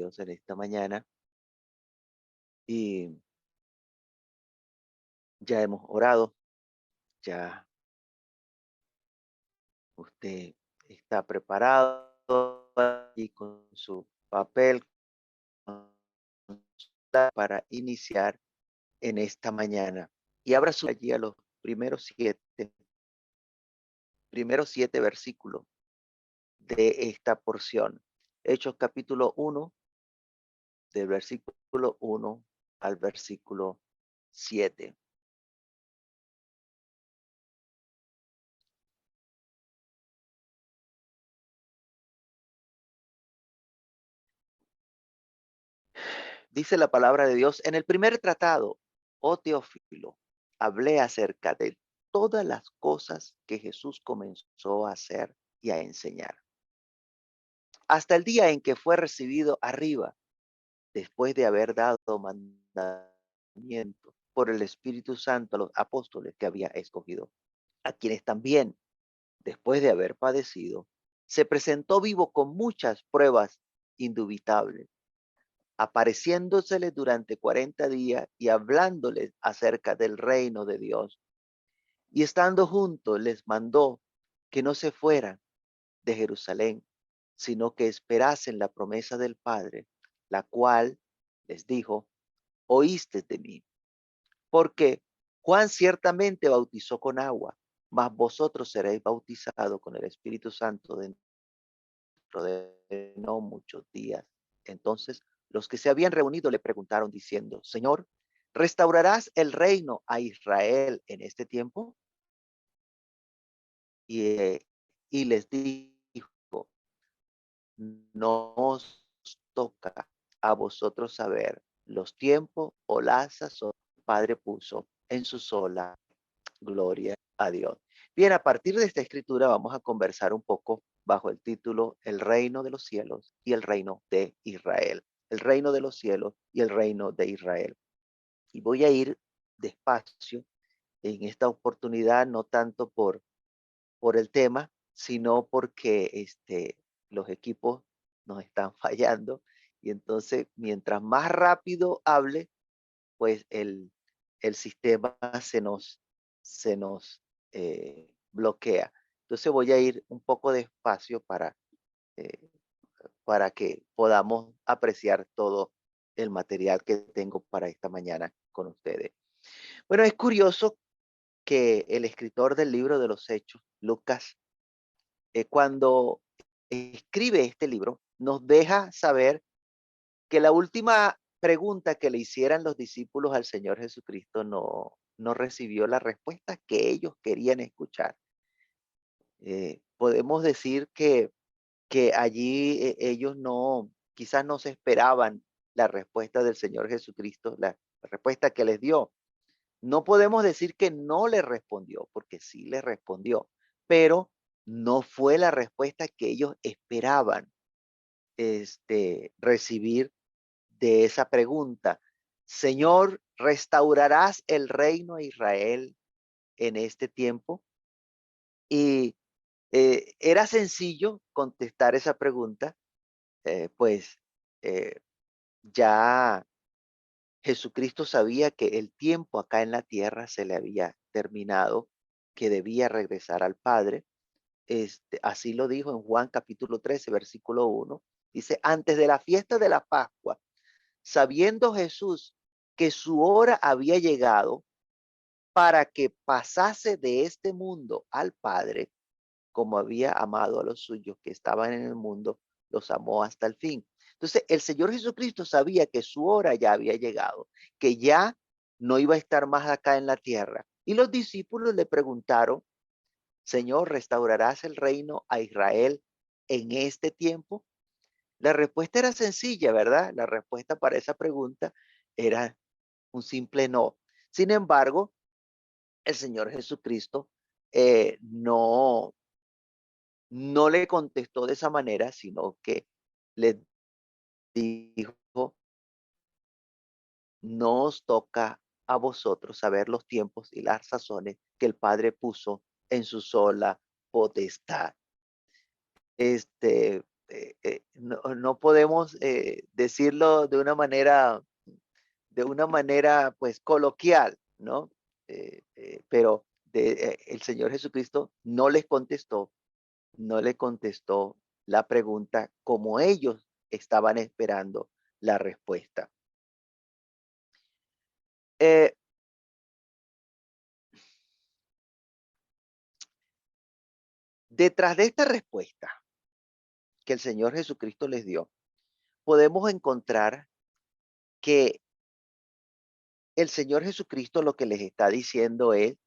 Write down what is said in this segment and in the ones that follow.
Dios en esta mañana y ya hemos orado, ya usted está preparado y con su papel para iniciar en esta mañana. Y abra su allí a los primeros siete versículos de esta porción. Hechos capítulo 1, del versículo 1 al versículo 7. Dice la palabra de Dios: en el primer tratado, oh Teófilo, hablé acerca de todas las cosas que Jesús comenzó a hacer y a enseñar, hasta el día en que fue recibido arriba, después de haber dado mandamiento por el Espíritu Santo a los apóstoles que había escogido, a quienes también, después de haber padecido, se presentó vivo con muchas pruebas indubitables, apareciéndosele durante 40 días y hablándoles acerca del reino de Dios. Y estando juntos les mandó que no se fueran de Jerusalén, sino que esperasen la promesa del Padre, la cual les dijo: oíste de mí. Porque Juan ciertamente bautizó con agua, mas vosotros seréis bautizados con el Espíritu Santo dentro de no muchos días. Entonces los que se habían reunido le preguntaron diciendo: Señor, ¿restaurarás el reino a Israel en este tiempo? Y les dijo: no os toca a vosotros saber los tiempos o la sazón que el Padre puso en su sola gloria a Dios. Bien, a partir de esta escritura vamos a conversar un poco bajo el título El reino de los cielos y el reino de Israel. El reino de los cielos y el reino de Israel. Y voy a ir despacio en esta oportunidad, no tanto por el tema, sino porque los equipos nos están fallando. Y entonces, mientras más rápido hable, pues el sistema se nos bloquea. Entonces voy a ir un poco despacio eh, para que podamos apreciar todo el material que tengo para esta mañana con ustedes. Bueno, es curioso que el escritor del libro de los Hechos, Lucas, cuando escribe este libro, nos deja saber que la última pregunta que le hicieran los discípulos al Señor Jesucristo no recibió la respuesta que ellos querían escuchar. Podemos decir que allí ellos quizás no se esperaban la respuesta del Señor Jesucristo, la respuesta que les dio. No podemos decir que no le respondió, porque sí le respondió, pero no fue la respuesta que ellos esperaban recibir de esa pregunta. Señor, ¿restaurarás el reino a Israel en este tiempo? Y era sencillo contestar esa pregunta, pues eh, ya Jesucristo sabía que el tiempo acá en la tierra se le había terminado, que debía regresar al Padre. Así lo dijo en Juan capítulo 13, versículo 1. Dice: antes de la fiesta de la Pascua, sabiendo Jesús que su hora había llegado para que pasase de este mundo al Padre, como había amado a los suyos que estaban en el mundo, los amó hasta el fin. Entonces, el Señor Jesucristo sabía que su hora ya había llegado, que ya no iba a estar más acá en la tierra. Y los discípulos le preguntaron: Señor, ¿restaurarás el reino a Israel en este tiempo? La respuesta era sencilla, ¿verdad? La respuesta para esa pregunta era un simple no. Sin embargo, el Señor Jesucristo no le contestó de esa manera, sino que le dijo: no os toca a vosotros saber los tiempos y las razones que el Padre puso en su sola potestad. no podemos decirlo de una manera pues coloquial, ¿no? Pero el Señor Jesucristo no les contestó, no le contestó la pregunta como ellos estaban esperando la respuesta. Eh, Detrás de esta respuesta que el Señor Jesucristo les dio, podemos encontrar que el Señor Jesucristo lo que les está diciendo es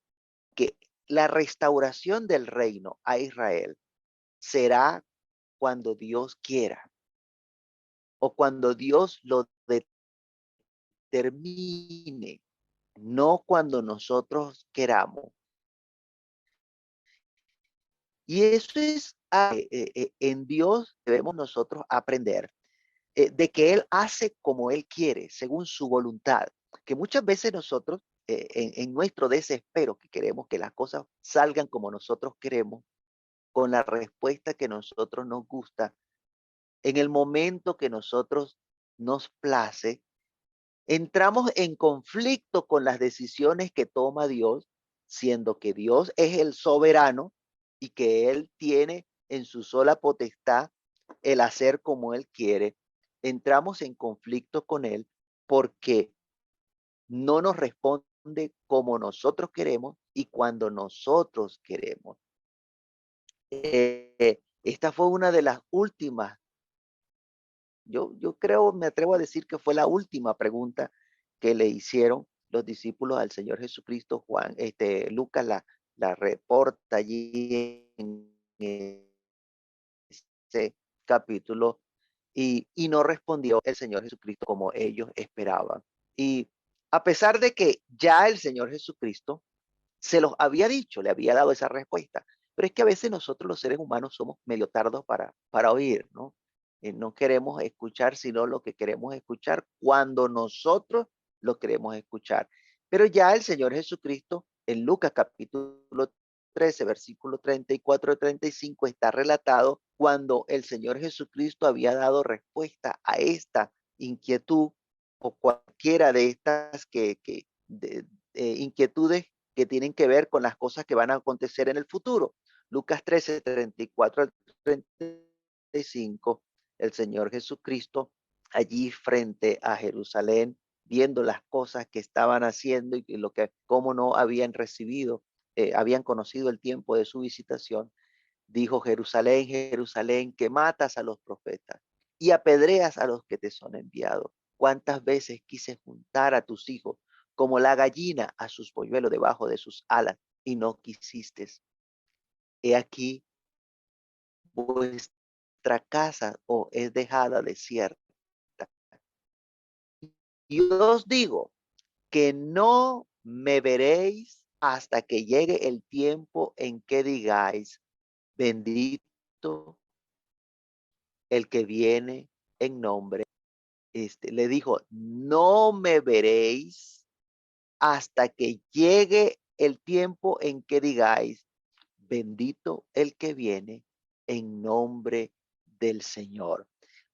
que la restauración del reino a Israel será cuando Dios quiera o cuando Dios lo determine, no cuando nosotros queramos. Y eso es en Dios debemos nosotros aprender de que Él hace como Él quiere, según su voluntad. Que muchas veces nosotros, en nuestro desespero, que queremos que las cosas salgan como nosotros queremos, con la respuesta que nosotros nos gusta, en el momento que nosotros nos place, entramos en conflicto con las decisiones que toma Dios, siendo que Dios es el soberano y que Él tiene en su sola potestad el hacer como Él quiere. Entramos en conflicto con Él porque no nos responde como nosotros queremos y cuando nosotros queremos. Esta fue una de las últimas, yo creo, me atrevo a decir que fue la última pregunta que le hicieron los discípulos al Señor Jesucristo. Lucas la reporta allí en ese capítulo y no respondió el Señor Jesucristo como ellos esperaban. Y a pesar de que ya el Señor Jesucristo se los había dicho, le había dado esa respuesta, pero es que a veces nosotros los seres humanos somos medio tardos para oír, ¿no? No queremos escuchar sino lo que queremos escuchar cuando nosotros lo queremos escuchar. Pero ya el Señor Jesucristo en Lucas capítulo 13, versículo 34 y 35 está relatado cuando el Señor Jesucristo había dado respuesta a esta inquietud o cualquiera de estas inquietudes que tienen que ver con las cosas que van a acontecer en el futuro. Lucas 13, 34 al 35, el Señor Jesucristo allí frente a Jerusalén, viendo las cosas que estaban haciendo y lo que, cómo no habían recibido, habían conocido el tiempo de su visitación, dijo: Jerusalén, Jerusalén, que matas a los profetas y apedreas a los que te son enviados. ¿Cuántas veces quise juntar a tus hijos como la gallina a sus polluelos debajo de sus alas y no quisiste? He aquí, vuestra casa es dejada desierta. Y os digo que no me veréis hasta que llegue el tiempo en que digáis: bendito el que viene en nombre. Le dijo: no me veréis hasta que llegue el tiempo en que digáis: bendito el que viene en nombre del Señor.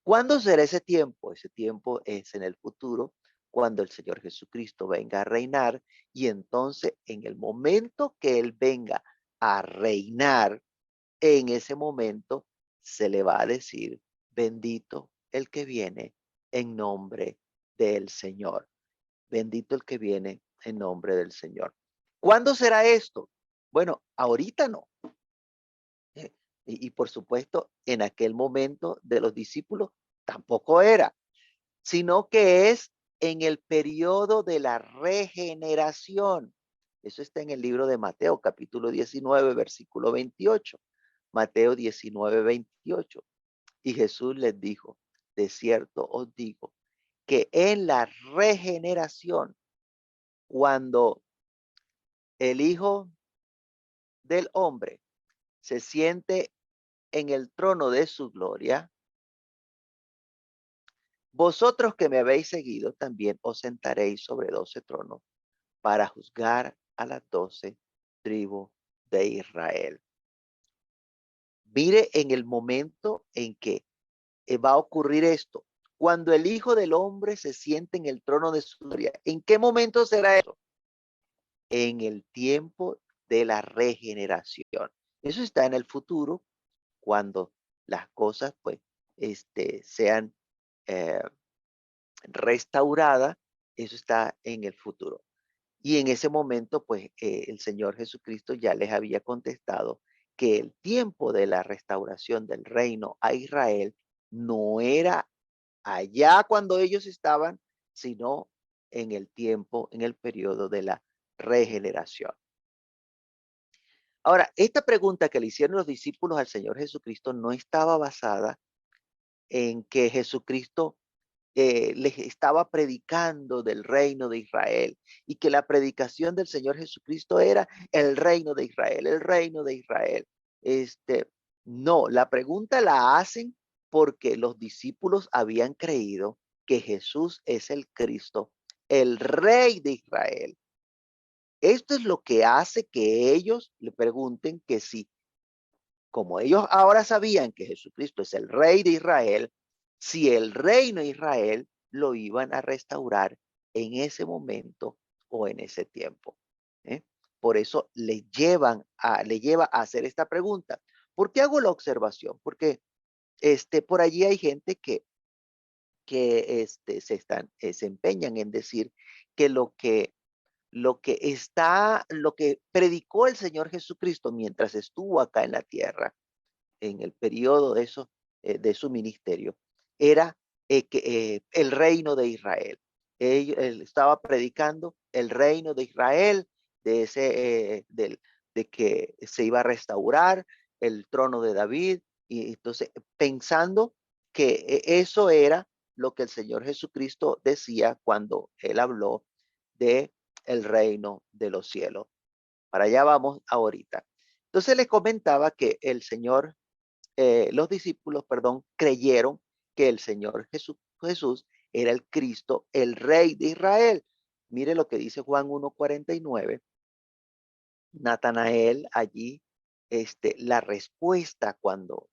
¿Cuándo será ese tiempo? Ese tiempo es en el futuro, cuando el Señor Jesucristo venga a reinar, y entonces en el momento que Él venga a reinar, en ese momento se le va a decir: bendito el que viene en nombre del Señor. Bendito el que viene en nombre del Señor. ¿Cuándo será esto? Bueno, ahorita no. Eh, y por supuesto, en aquel momento de los discípulos tampoco era, sino que es en el periodo de la regeneración. Eso está en el libro de Mateo, capítulo 19, versículo 28. Mateo 19, 28. Y Jesús les dijo: de cierto os digo que en la regeneración, cuando el Hijo del Hombre se siente en el trono de su gloria, vosotros que me habéis seguido también os sentaréis sobre 12 tronos para juzgar a las 12 tribus de Israel. Mire en el momento en que va a ocurrir esto. Cuando el Hijo del Hombre se siente en el trono de su gloria. ¿En qué momento será eso? En el tiempo de la regeneración. Eso está en el futuro, cuando las cosas pues sean eh, restauradas. Eso está en el futuro. Y en ese momento, pues el Señor Jesucristo ya les había contestado que el tiempo de la restauración del reino a Israel no era allá cuando ellos estaban, sino en el tiempo, en el periodo de la regeneración. Ahora, esta pregunta que le hicieron los discípulos al Señor Jesucristo no estaba basada en que Jesucristo les estaba predicando del reino de Israel y que la predicación del Señor Jesucristo era el reino de Israel, el reino de Israel. No, la pregunta la hacen porque los discípulos habían creído que Jesús es el Cristo, el rey de Israel. Esto es lo que hace que ellos le pregunten que si, como ellos ahora sabían que Jesucristo es el rey de Israel, si el reino de Israel lo iban a restaurar en ese momento o en ese tiempo. ¿Eh? Por eso le lleva a hacer esta pregunta. ¿Por qué hago la observación? Porque por allí hay gente que se empeñan en decir que lo que predicó el Señor Jesucristo mientras estuvo acá en la tierra, en el periodo de su ministerio, era el reino de Israel. Él estaba predicando el reino de Israel, de que se iba a restaurar el trono de David, y entonces pensando que eso era lo que el Señor Jesucristo decía cuando él habló de el reino de los cielos. Para allá vamos ahorita. Entonces les comentaba que los discípulos, perdón, creyeron que el Señor Jesús era el Cristo, el Rey de Israel. Mire lo que dice Juan 1:49. Natanael allí, la respuesta cuando,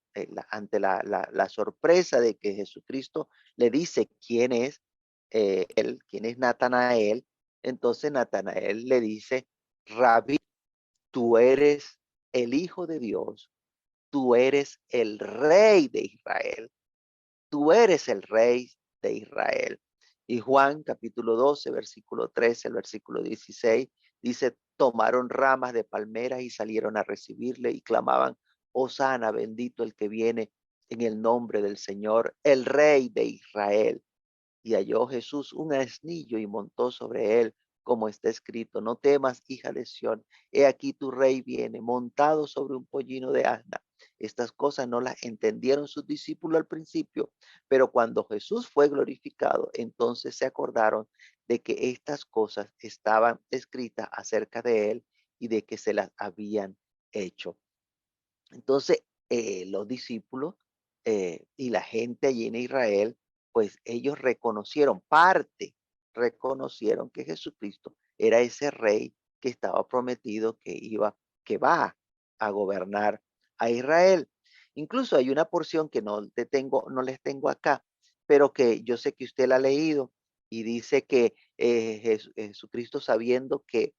ante la sorpresa de que Jesucristo le dice quién es él, quién es Natanael. Entonces Natanael le dice: Rabí, tú eres el Hijo de Dios, tú eres el Rey de Israel, tú eres el Rey de Israel. Y Juan capítulo 12, versículo 13, el versículo 16, dice: tomaron ramas de palmeras y salieron a recibirle y clamaban: Hosana, bendito el que viene en el nombre del Señor, el Rey de Israel. Y halló Jesús un asnillo y montó sobre él, como está escrito: no temas, hija de Sión, he aquí tu rey viene montado sobre un pollino de asna. Estas cosas no las entendieron sus discípulos al principio, pero cuando Jesús fue glorificado, entonces se acordaron de que estas cosas estaban escritas acerca de él y de que se las habían hecho. Entonces, los discípulos y la gente allí en Israel, pues ellos reconocieron que Jesucristo era ese rey que estaba prometido que va a gobernar a Israel. Incluso hay una porción que no les tengo acá, pero que yo sé que usted la ha leído, y dice que Jesucristo, sabiendo que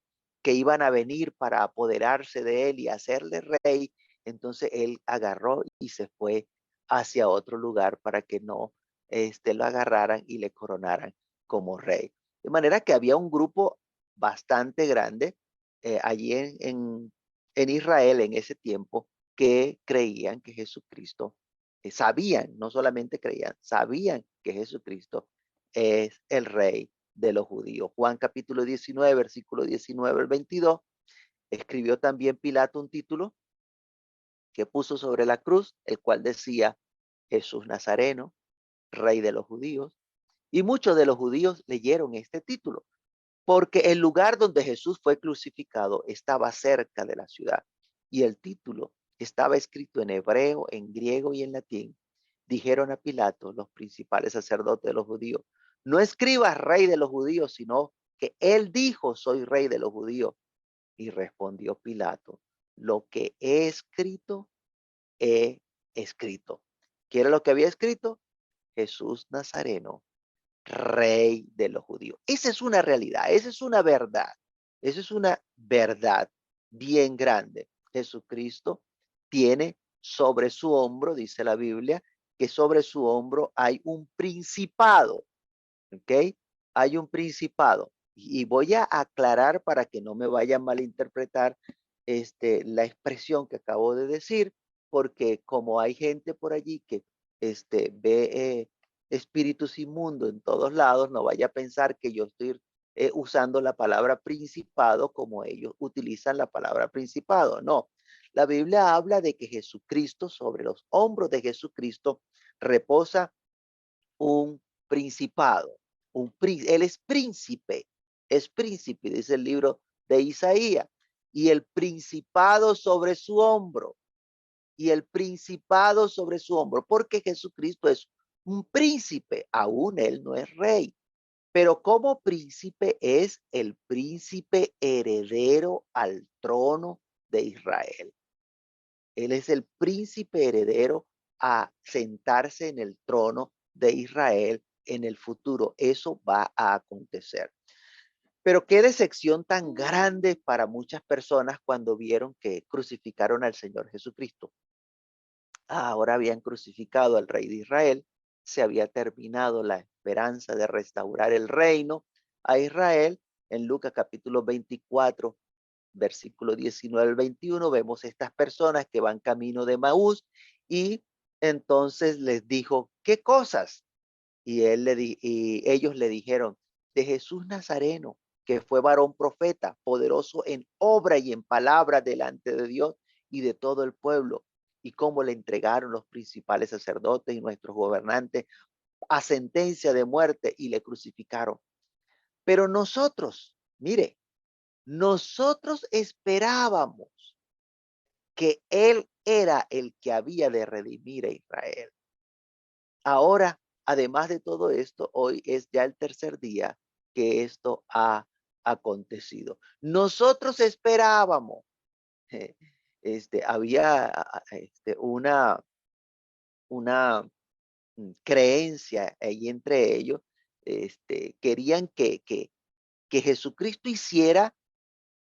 iban a venir para apoderarse de él y hacerle rey, entonces él agarró y se fue hacia otro lugar para que no lo agarraran y le coronaran como rey. De manera que había un grupo bastante grande allí en Israel en ese tiempo, que creían que Jesucristo, sabían, no solamente creían, sabían que Jesucristo es el rey de los judíos. Juan capítulo 19, versículo 19 al 22, escribió también Pilato un título que puso sobre la cruz, el cual decía: Jesús Nazareno, rey de los judíos. Y muchos de los judíos leyeron este título, porque el lugar donde Jesús fue crucificado estaba cerca de la ciudad, y el título estaba escrito en hebreo, en griego y en latín. Dijeron a Pilato los principales sacerdotes de los judíos: no escribas rey de los judíos, sino que él dijo: soy rey de los judíos. Y respondió Pilato: lo que he escrito, he escrito. ¿Qué era lo que había escrito? Jesús Nazareno, Rey de los judíos. Esa es una realidad, esa es una verdad, esa es una verdad bien grande. Jesucristo tiene sobre su hombro, dice la Biblia, que sobre su hombro hay un principado, ¿ok? Hay un principado. Y voy a aclarar para que no me vaya a malinterpretar la expresión que acabo de decir, porque como hay gente por allí que ve espíritus inmundos en todos lados, no vaya a pensar que yo estoy usando la palabra principado como ellos utilizan la palabra principado. No, la Biblia habla de que Jesucristo, sobre los hombros de Jesucristo, reposa un principado. Él es príncipe, dice el libro de Isaías, y el principado sobre su hombro, y el principado sobre su hombro, porque Jesucristo es un príncipe, aún él no es rey, pero como príncipe es el príncipe heredero al trono de Israel. Él es el príncipe heredero a sentarse en el trono de Israel en el futuro. Eso va a acontecer. Pero qué decepción tan grande para muchas personas cuando vieron que crucificaron al Señor Jesucristo. Ahora habían crucificado al rey de Israel, se había terminado la esperanza de restaurar el reino a Israel. En Lucas capítulo 24, versículo 19 al 21, vemos estas personas que van camino de Maús y entonces les dijo, ¿qué cosas? Y ellos le dijeron, de Jesús Nazareno, que fue varón profeta, poderoso en obra y en palabra delante de Dios y de todo el pueblo, y cómo le entregaron los principales sacerdotes y nuestros gobernantes a sentencia de muerte y le crucificaron. Pero nosotros, mire, nosotros esperábamos que él era el que había de redimir a Israel. Ahora, además de todo esto, hoy es ya el tercer día que esto ha acontecido. Nosotros esperábamos, eh, había una creencia ahí entre ellos, querían que Jesucristo hiciera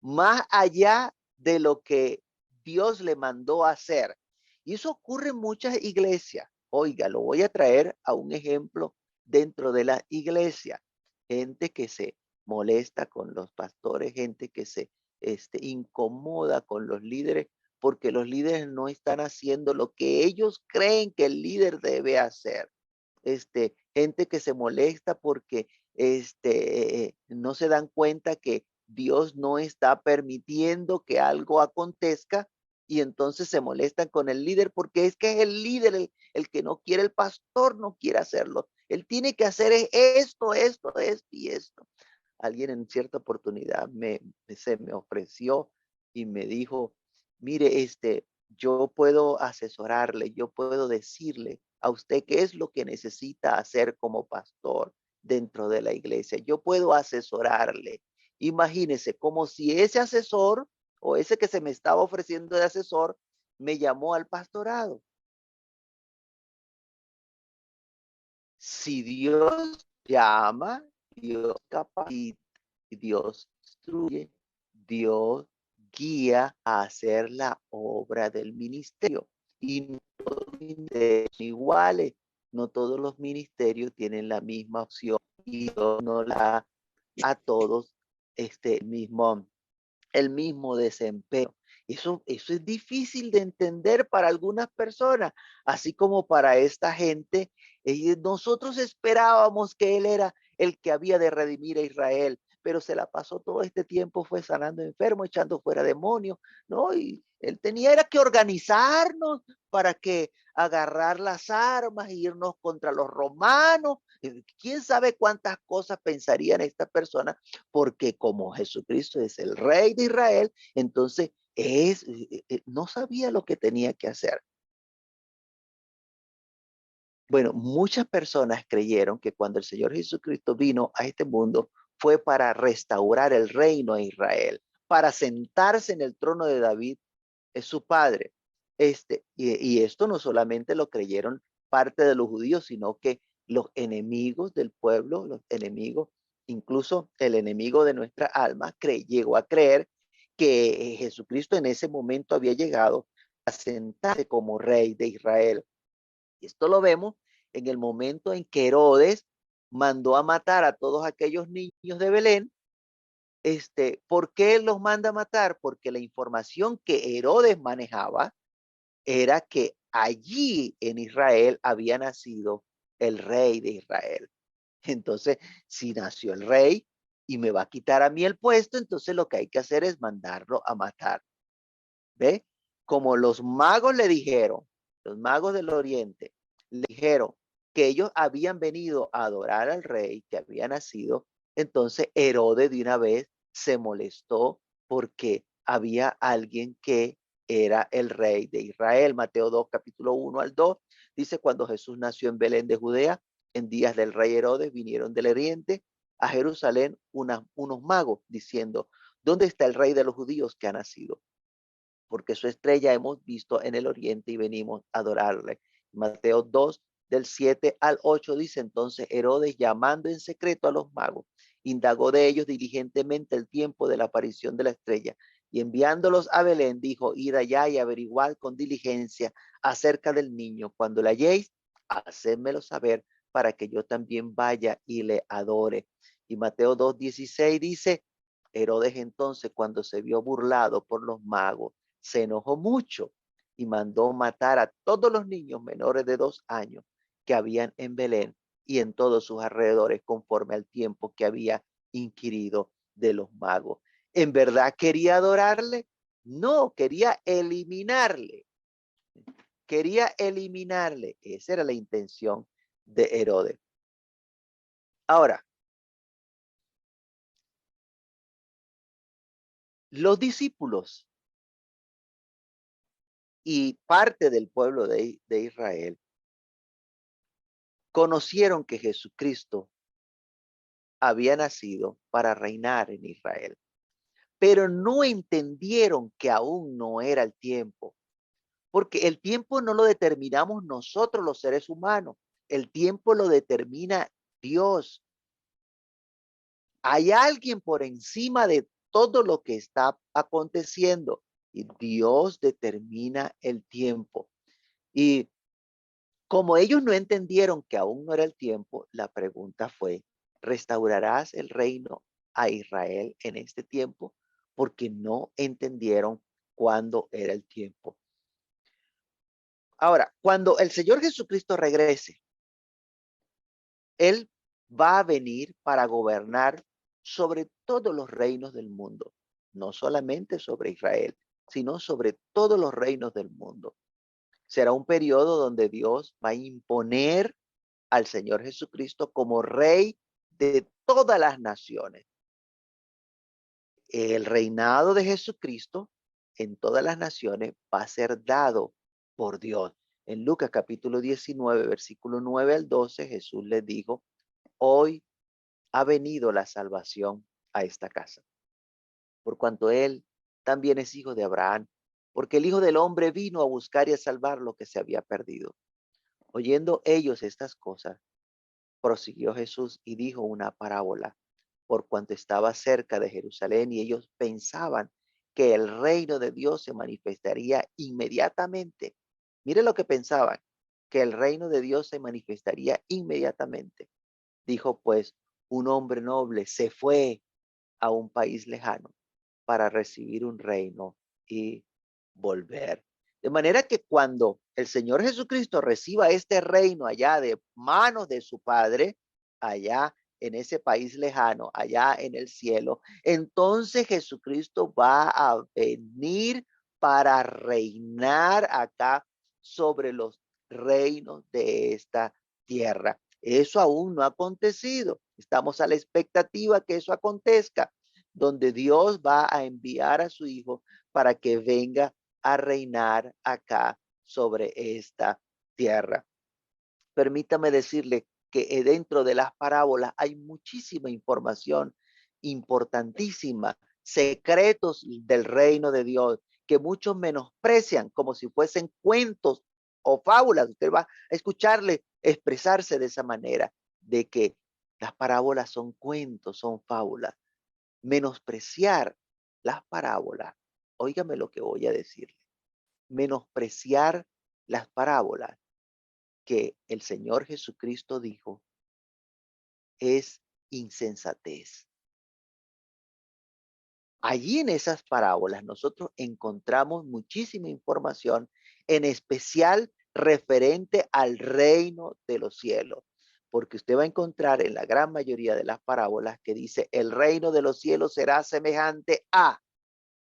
más allá de lo que Dios le mandó a hacer. Y eso ocurre en muchas iglesias. Oiga, lo voy a traer a un ejemplo dentro de la iglesia. Gente que se molesta con los pastores, gente que se incomoda con los líderes porque los líderes no están haciendo lo que ellos creen que el líder debe hacer. Gente que se molesta porque no se dan cuenta que Dios no está permitiendo que algo acontezca y entonces se molestan con el líder porque es que es el líder el que no quiere, el pastor no quiere hacerlo. Él tiene que hacer esto, esto, esto y esto. Alguien en cierta oportunidad se me ofreció y me dijo, mire, yo puedo asesorarle, yo puedo decirle a usted qué es lo que necesita hacer como pastor dentro de la iglesia. Yo puedo asesorarle. Imagínese, como si ese asesor o ese que se me estaba ofreciendo de asesor me llamó al pastorado. Si Dios llama, Dios capacita, Dios instruye, Dios guía a hacer la obra del ministerio. Y no todos los ministerios son iguales, no todos los ministerios tienen la misma opción y Dios no la da a todos mismo el mismo desempeño. Eso es difícil de entender para algunas personas, así como para esta gente. Nosotros esperábamos que Él era el que había de redimir a Israel, pero se la pasó todo este tiempo, fue sanando enfermos, echando fuera demonios, ¿no? Y Él tenía era que organizarnos para que agarrar las armas e irnos contra los romanos. ¿Quién sabe cuántas cosas pensarían estas personas? Porque como Jesucristo es el rey de Israel, entonces no sabía lo que tenía que hacer. Bueno, muchas personas creyeron que cuando el Señor Jesucristo vino a este mundo fue para restaurar el reino a Israel, para sentarse en el trono de David, es su padre. Y esto no solamente lo creyeron parte de los judíos, sino que los enemigos del pueblo, los enemigos, incluso el enemigo de nuestra alma, llegó a creer que Jesucristo en ese momento había llegado a sentarse como rey de Israel. Y esto lo vemos en el momento en que Herodes mandó a matar a todos aquellos niños de Belén. ¿Por qué los manda a matar? Porque la información que Herodes manejaba era que allí en Israel había nacido el rey de Israel. Entonces, si nació el rey y me va a quitar a mí el puesto, entonces lo que hay que hacer es mandarlo a matar. ¿Ve? Como los magos le dijeron, los magos del oriente, le dijeron que ellos habían venido a adorar al rey que había nacido, entonces Herodes de una vez se molestó porque había alguien que era el rey de Israel. Mateo 2, capítulo 1 al 2, dice: cuando Jesús nació en Belén de Judea, en días del rey Herodes, vinieron del oriente a Jerusalén unos magos diciendo: ¿dónde está el rey de los judíos que ha nacido? Porque su estrella hemos visto en el oriente y venimos a adorarle. Mateo 2, del 7 al 8 dice: entonces Herodes, llamando en secreto a los magos, indagó de ellos diligentemente el tiempo de la aparición de la estrella, y enviándolos a Belén, dijo: id allá y averiguad con diligencia acerca del niño. Cuando la halléis, hacedmelo saber, para que yo también vaya y le adore. Y Mateo 2:16 dice: Herodes entonces, cuando se vio burlado por los magos, se enojó mucho y mandó matar a todos los niños menores de 2 años que habían en Belén y en todos sus alrededores, conforme al tiempo que había inquirido de los magos. ¿En verdad quería adorarle? No, quería eliminarle. Quería eliminarle. Esa era la intención de Herodes. Ahora, los discípulos y parte del pueblo de Israel conocieron que Jesucristo había nacido para reinar en Israel, pero no entendieron que aún no era el tiempo, porque el tiempo no lo determinamos nosotros los seres humanos, el tiempo lo determina Dios. Hay alguien por encima de todo lo que está aconteciendo y Dios determina el tiempo. Y como ellos no entendieron que aún no era el tiempo, la pregunta fue: ¿restaurarás el reino a Israel en este tiempo? Porque no entendieron cuándo era el tiempo. Ahora, cuando el Señor Jesucristo regrese, Él va a venir para gobernar sobre todos los reinos del mundo, no solamente sobre Israel, sino sobre todos los reinos del mundo. Será un periodo donde Dios va a imponer al Señor Jesucristo como rey de todas las naciones. El reinado de Jesucristo en todas las naciones va a ser dado por Dios. En Lucas capítulo 19, versículo 9 al 12, Jesús les dijo: hoy ha venido la salvación a esta casa, por cuanto él también es hijo de Abraham, porque el Hijo del Hombre vino a buscar y a salvar lo que se había perdido. Oyendo ellos estas cosas, prosiguió Jesús y dijo una parábola, por cuanto estaba cerca de Jerusalén y ellos pensaban que el reino de Dios se manifestaría inmediatamente. Mire lo que pensaban, que el reino de Dios se manifestaría inmediatamente. Dijo pues: un hombre noble se fue a un país lejano para recibir un reino y volver. De manera que cuando el Señor Jesucristo reciba este reino allá de manos de su Padre, allá en ese país lejano, allá en el cielo, entonces Jesucristo va a venir para reinar acá sobre los reinos de esta tierra. Eso aún no ha acontecido. Estamos a la expectativa que eso acontezca, donde Dios va a enviar a su Hijo para que venga a reinar acá sobre esta tierra. Permítame decirle que dentro de las parábolas hay muchísima información importantísima, secretos del reino de Dios que muchos menosprecian como si fuesen cuentos o fábulas. Usted va a escucharle expresarse de esa manera, de que las parábolas son cuentos, son fábulas. Menospreciar las parábolas, óigame lo que voy a decirle, menospreciar las parábolas que el Señor Jesucristo dijo es insensatez. Allí en esas parábolas nosotros encontramos muchísima información, en especial referente al reino de los cielos, porque usted va a encontrar en la gran mayoría de las parábolas que dice, el reino de los cielos será semejante a.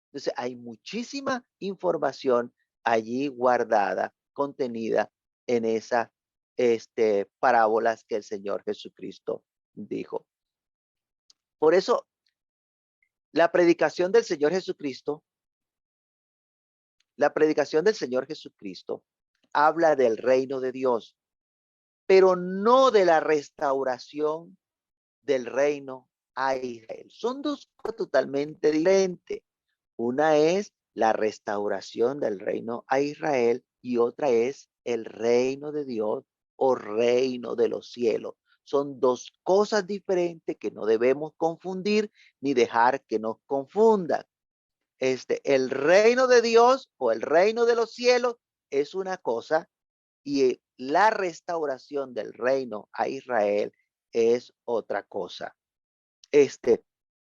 Entonces hay muchísima información allí guardada, contenida en esas parábolas que el Señor Jesucristo dijo. Por eso la predicación del Señor Jesucristo, la predicación del Señor Jesucristo habla del reino de Dios, pero no de la restauración del reino a Israel. Son dos cosas totalmente diferentes. Una es la restauración del reino a Israel y otra es el reino de Dios o reino de los cielos. Son dos cosas diferentes que no debemos confundir ni dejar que nos confundan. El reino de Dios o el reino de los cielos es una cosa y la restauración del reino a Israel es otra cosa.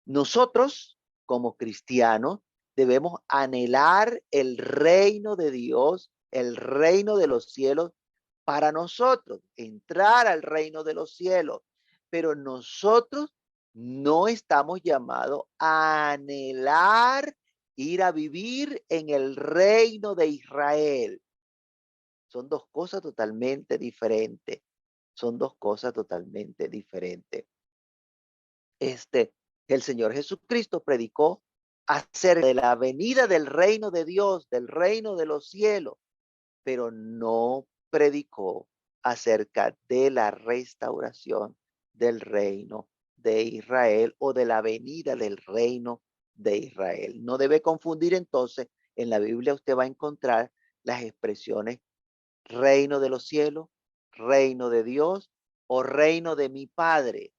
Nosotros como cristianos debemos anhelar el reino de Dios, el reino de los cielos para nosotros, entrar al reino de los cielos. Pero nosotros no estamos llamados a anhelar ir a vivir en el reino de Israel. Son dos cosas totalmente diferentes. Son dos cosas totalmente diferentes. El Señor Jesucristo predicó acerca de la venida del reino de Dios, del reino de los cielos, pero no predicó acerca de la restauración del reino de Israel o de la venida del reino de Israel. No debe confundir entonces, en la Biblia usted va a encontrar las expresiones reino de los cielos, reino de Dios o reino de mi Padre.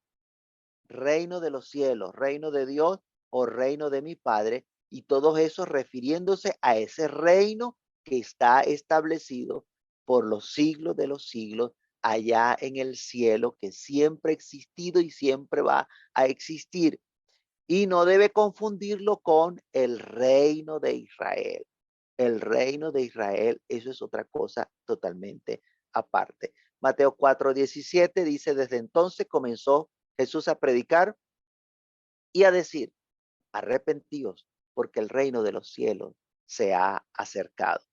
Reino de los cielos, reino de Dios o reino de mi Padre, y todos esos refiriéndose a ese reino que está establecido por los siglos de los siglos allá en el cielo, que siempre ha existido y siempre va a existir. Y no debe confundirlo con el reino de Israel. El reino de Israel, eso es otra cosa totalmente aparte. Mateo 4:17 dice, desde entonces comenzó Jesús a predicar y a decir, arrepentíos porque el reino de los cielos se ha acercado.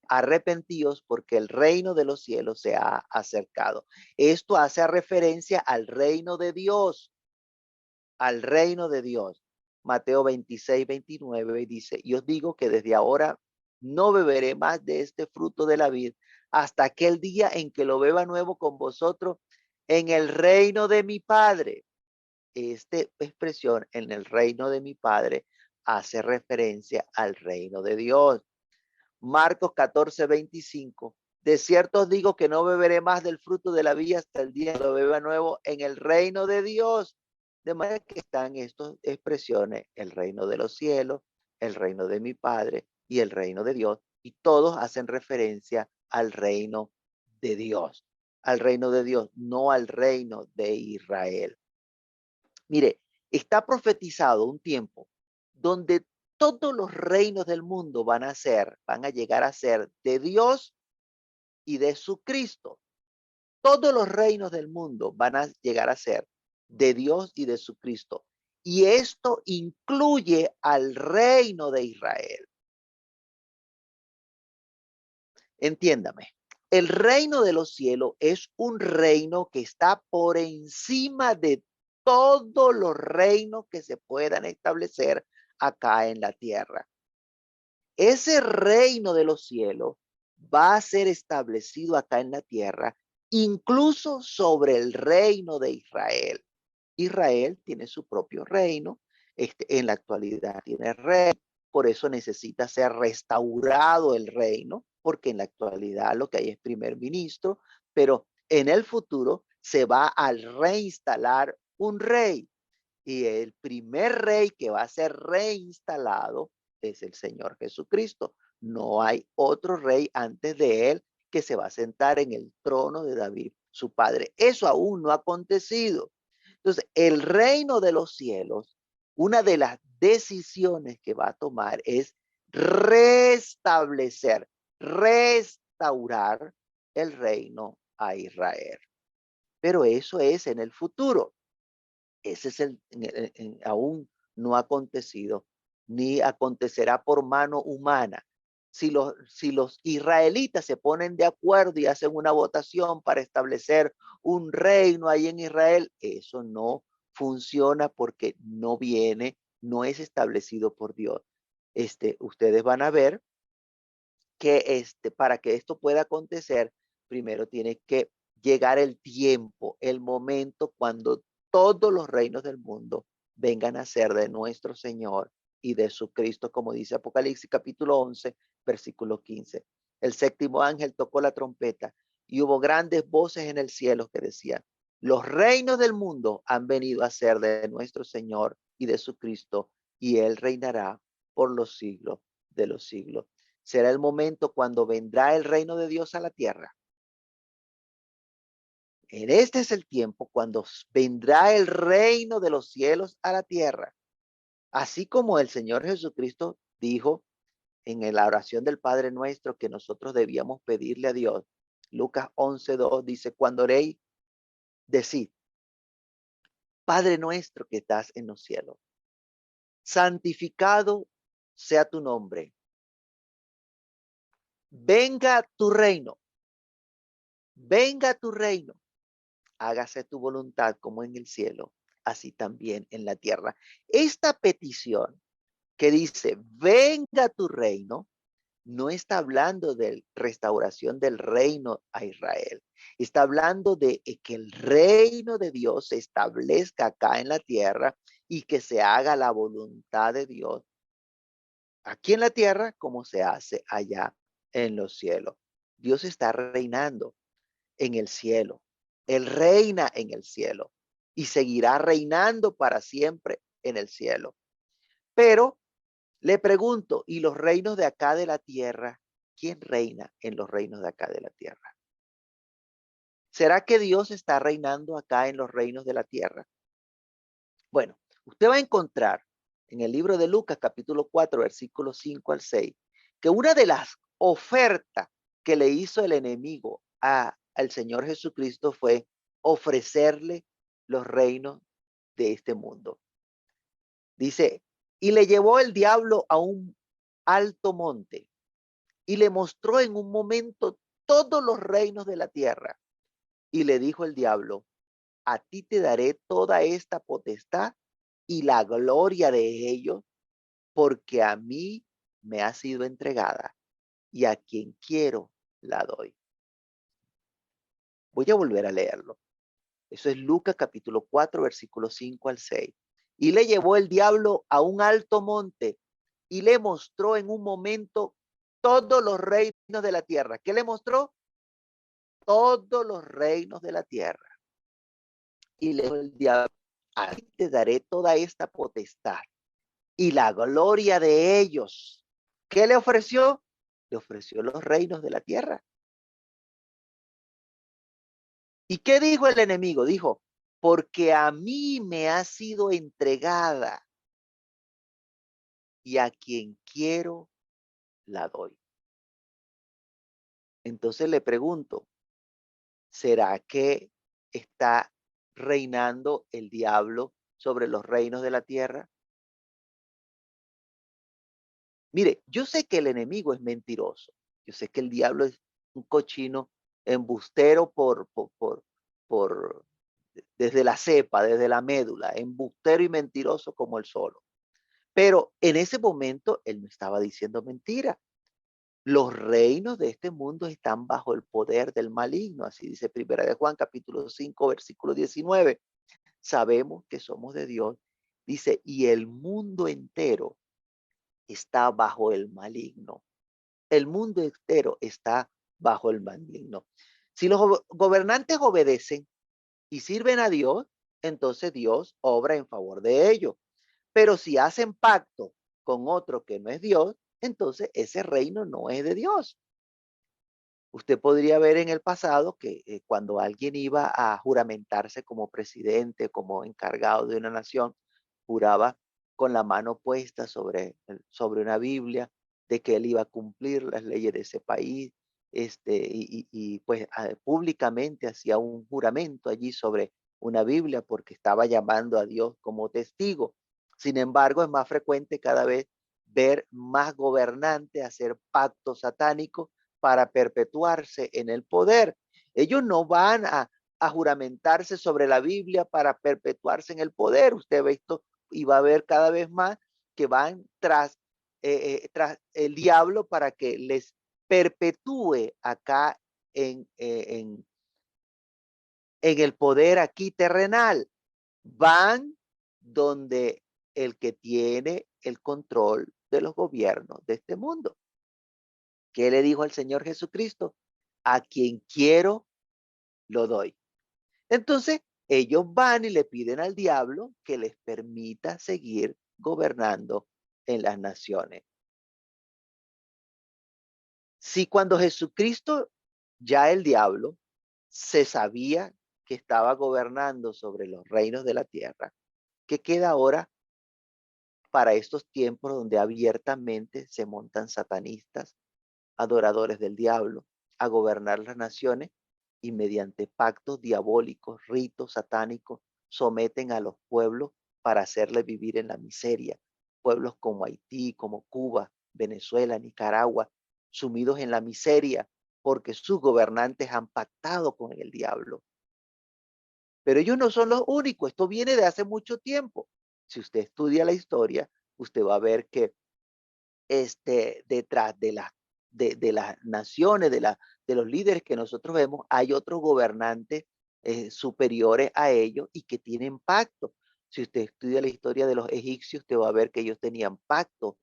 Arrepentíos porque el reino de los cielos se ha acercado. Esto hace referencia al reino de Dios, al reino de Dios. Mateo 26:29 dice, y os digo que desde ahora no beberé más de este fruto de la vid hasta aquel día en que lo beba nuevo con vosotros en el reino de mi Padre. Esta expresión en el reino de mi Padre hace referencia al reino de Dios. Marcos 14:25. De cierto os digo que no beberé más del fruto de la viña hasta el día que lo beba nuevo en el reino de Dios. De manera que están estas expresiones, el reino de los cielos, el reino de mi Padre y el reino de Dios. Y todos hacen referencia al reino de Dios. Al reino de Dios, no al reino de Israel. Mire, está profetizado un tiempo donde todos los reinos del mundo van a llegar a ser de Dios y de su Cristo. Todos los reinos del mundo van a llegar a ser de Dios y de su Cristo. Y esto incluye al reino de Israel. Entiéndame, el reino de los cielos es un reino que está por encima de todos los reinos que se puedan establecer acá en la tierra. Ese reino de los cielos va a ser establecido acá en la tierra, incluso sobre el reino de Israel. Israel tiene su propio reino, en la actualidad tiene rey, por eso necesita ser restaurado el reino, porque en la actualidad lo que hay es primer ministro, pero en el futuro se va a reinstalar un rey. Y el primer rey que va a ser reinstalado es el Señor Jesucristo. No hay otro rey antes de él que se va a sentar en el trono de David, su padre. Eso aún no ha acontecido. Entonces, el reino de los cielos, una de las decisiones que va a tomar es restablecer, restaurar el reino a Israel. Pero eso es en el futuro. Ese es aún no ha acontecido, ni acontecerá por mano humana. Si los israelitas se ponen de acuerdo y hacen una votación para establecer un reino ahí en Israel, eso no funciona porque no es establecido por Dios. Ustedes van a ver que para que esto pueda acontecer, primero tiene que llegar el tiempo, el momento cuando todos los reinos del mundo vengan a ser de nuestro Señor y de su Cristo, como dice Apocalipsis capítulo 11, versículo 15. El séptimo ángel tocó la trompeta y hubo grandes voces en el cielo que decían: los reinos del mundo han venido a ser de nuestro Señor y de su Cristo, y él reinará por los siglos de los siglos. Será el momento cuando vendrá el reino de Dios a la tierra. En este es el tiempo cuando vendrá el reino de los cielos a la tierra. Así como el Señor Jesucristo dijo en la oración del Padre Nuestro que nosotros debíamos pedirle a Dios. Lucas 11:2 dice: cuando oréis, decid: Padre nuestro que estás en los cielos, santificado sea tu nombre. Venga tu reino. Venga tu reino. Hágase tu voluntad como en el cielo, así también en la tierra. Esta petición que dice, venga tu reino, no está hablando de restauración del reino a Israel. Está hablando de que el reino de Dios se establezca acá en la tierra y que se haga la voluntad de Dios aquí en la tierra como se hace allá en los cielos. Dios está reinando en el cielo. Él reina en el cielo y seguirá reinando para siempre en el cielo. Pero le pregunto, ¿y los reinos de acá de la tierra? ¿Quién reina en los reinos de acá de la tierra? ¿Será que Dios está reinando acá en los reinos de la tierra? Bueno, usted va a encontrar en el libro de Lucas capítulo 4, versículos 5 al 6, que una de las ofertas que le hizo el enemigo al Señor Jesucristo fue ofrecerle los reinos de este mundo. Dice, y le llevó el diablo a un alto monte y le mostró en un momento todos los reinos de la tierra. Y le dijo el diablo: a ti te daré toda esta potestad y la gloria de ellos, porque a mí me ha sido entregada y a quien quiero la doy. Voy a volver a leerlo. Eso es Lucas capítulo 4, versículos 5 al 6. Y le llevó el diablo a un alto monte y le mostró en un momento todos los reinos de la tierra. ¿Qué le mostró? Todos los reinos de la tierra. Y le dijo el diablo: a ti te daré toda esta potestad y la gloria de ellos. ¿Qué le ofreció? Le ofreció los reinos de la tierra. ¿Y qué dijo el enemigo? Dijo: porque a mí me ha sido entregada y a quien quiero la doy. Entonces le pregunto, ¿será que está reinando el diablo sobre los reinos de la tierra? Mire, yo sé que el enemigo es mentiroso. Yo sé que el diablo es un cochino embustero por desde la cepa, desde la médula, embustero y mentiroso como el solo. Pero en ese momento él no estaba diciendo mentira. Los reinos de este mundo están bajo el poder del maligno, así dice Primera de Juan capítulo 5, versículo 19. Sabemos que somos de Dios. Dice, y el mundo entero está bajo el maligno. El mundo entero está bajo el maligno. Si los gobernantes obedecen y sirven a Dios, entonces Dios obra en favor de ellos. Pero si hacen pacto con otro que no es Dios, entonces ese reino no es de Dios. Usted podría ver en el pasado que cuando alguien iba a juramentarse como presidente, como encargado de una nación, juraba con la mano puesta sobre una Biblia de que él iba a cumplir las leyes de ese país, pues públicamente hacía un juramento allí sobre una Biblia porque estaba llamando a Dios como testigo. Sin embargo, es más frecuente cada vez ver más gobernantes hacer pactos satánicos para perpetuarse en el poder. Ellos no van a juramentarse sobre la Biblia para perpetuarse en el poder. Usted ve esto y va a ver cada vez más que van tras el diablo para que les perpetúe acá en, eh, en, en el poder aquí terrenal. Van donde el que tiene el control de los gobiernos de este mundo. ¿Qué le dijo al Señor Jesucristo? A quien quiero, lo doy. Entonces, ellos van y le piden al diablo que les permita seguir gobernando en las naciones. Si cuando Jesucristo, ya el diablo, se sabía que estaba gobernando sobre los reinos de la tierra, ¿qué queda ahora para estos tiempos donde abiertamente se montan satanistas, adoradores del diablo, a gobernar las naciones y mediante pactos diabólicos, ritos satánicos, someten a los pueblos para hacerles vivir en la miseria? Pueblos como Haití, como Cuba, Venezuela, Nicaragua, sumidos en la miseria porque sus gobernantes han pactado con el diablo. Pero ellos no son los únicos, esto viene de hace mucho tiempo. Si usted estudia la historia, usted va a ver que detrás de las naciones, de los líderes que nosotros vemos, hay otros gobernantes superiores a ellos y que tienen pacto. Si usted estudia la historia de los egipcios, usted va a ver que ellos tenían pacto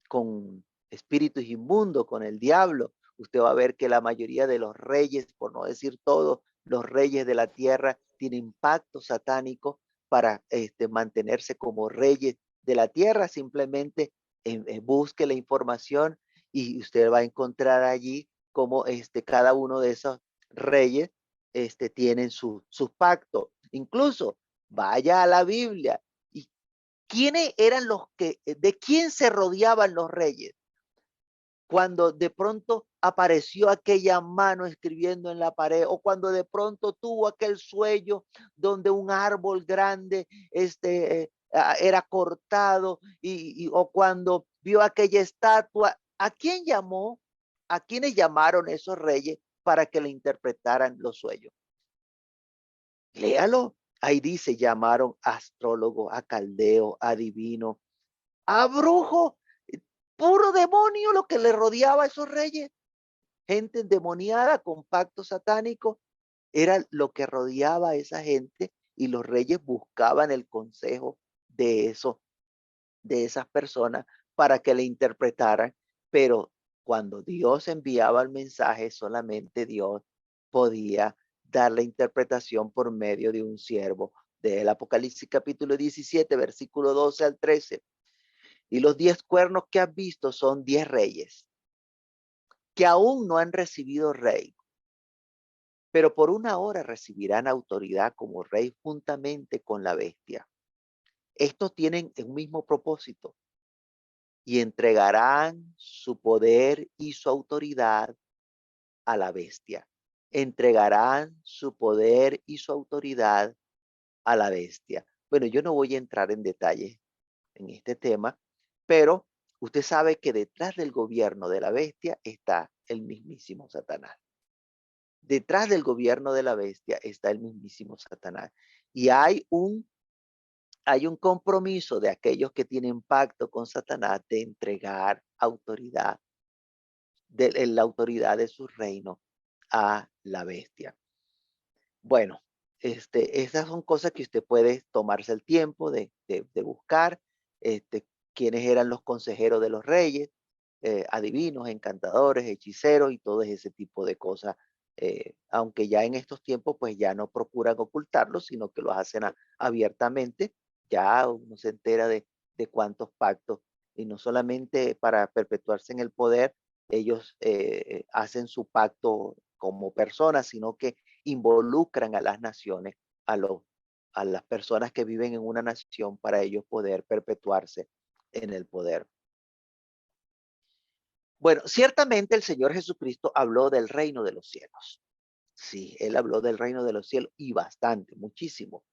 con espíritus inmundos, con el diablo. Usted va a ver que la mayoría de los reyes, por no decir todos, los reyes de la tierra tienen pactos satánicos para mantenerse como reyes de la tierra. Simplemente busque la información y usted va a encontrar allí cómo cada uno de esos reyes tienen sus pactos. Incluso vaya a la Biblia y quiénes eran de quién se rodeaban los reyes. Cuando de pronto apareció aquella mano escribiendo en la pared, o cuando de pronto tuvo aquel sueño donde un árbol grande era cortado, o cuando vio aquella estatua, ¿a quién llamó? ¿A quiénes llamaron esos reyes para que le interpretaran los sueños? Léalo. Ahí dice, llamaron a astrólogos, a caldeos, a divinos, a brujos, puro demonio lo que le rodeaba a esos reyes. Gente endemoniada con pactos satánicos, era lo que rodeaba a esa gente y los reyes buscaban el consejo de eso, de esas personas para que le interpretaran, pero cuando Dios enviaba el mensaje, solamente Dios podía dar la interpretación por medio de un siervo. Del Apocalipsis capítulo 17, versículo 12 al 13. Y los 10 cuernos que has visto son 10 reyes que aún no han recibido rey, pero por una hora recibirán autoridad como rey juntamente con la bestia. Estos tienen un mismo propósito y entregarán su poder y su autoridad a la bestia. Entregarán su poder y su autoridad a la bestia. Bueno, yo no voy a entrar en detalles en este tema, pero usted sabe que detrás del gobierno de la bestia está el mismísimo Satanás. Detrás del gobierno de la bestia está el mismísimo Satanás. Y hay un compromiso de aquellos que tienen pacto con Satanás de entregar autoridad, la autoridad de su reino a la bestia. Bueno, esas son cosas que usted puede tomarse el tiempo de buscar, quiénes eran los consejeros de los reyes, adivinos, encantadores, hechiceros y todo ese tipo de cosas. Aunque ya en estos tiempos pues ya no procuran ocultarlo, sino que lo hacen abiertamente, ya uno se entera de cuántos pactos, y no solamente para perpetuarse en el poder, ellos hacen su pacto como personas, sino que involucran a las naciones, a, los, a las personas que viven en una nación para ellos poder perpetuarse en el poder. Bueno, ciertamente el Señor Jesucristo habló del reino de los cielos. Sí, él habló del reino de los cielos y bastante, muchísimo.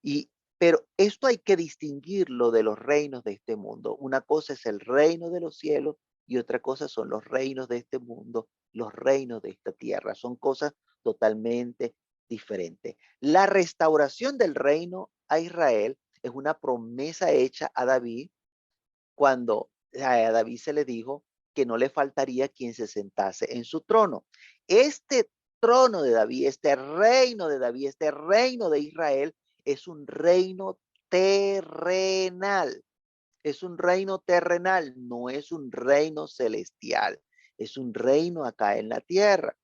Y, pero esto hay que distinguirlo de los reinos de este mundo. Una cosa es el reino de los cielos y otra cosa son los reinos de este mundo, los reinos de esta tierra. Son cosas totalmente diferentes. La restauración del reino a Israel es una promesa hecha a David cuando a David se le dijo que no le faltaría quien se sentase en su trono. Este trono de David, este reino de David, este reino de Israel es un reino terrenal. Es un reino terrenal, no es un reino celestial. Es un reino acá en la tierra.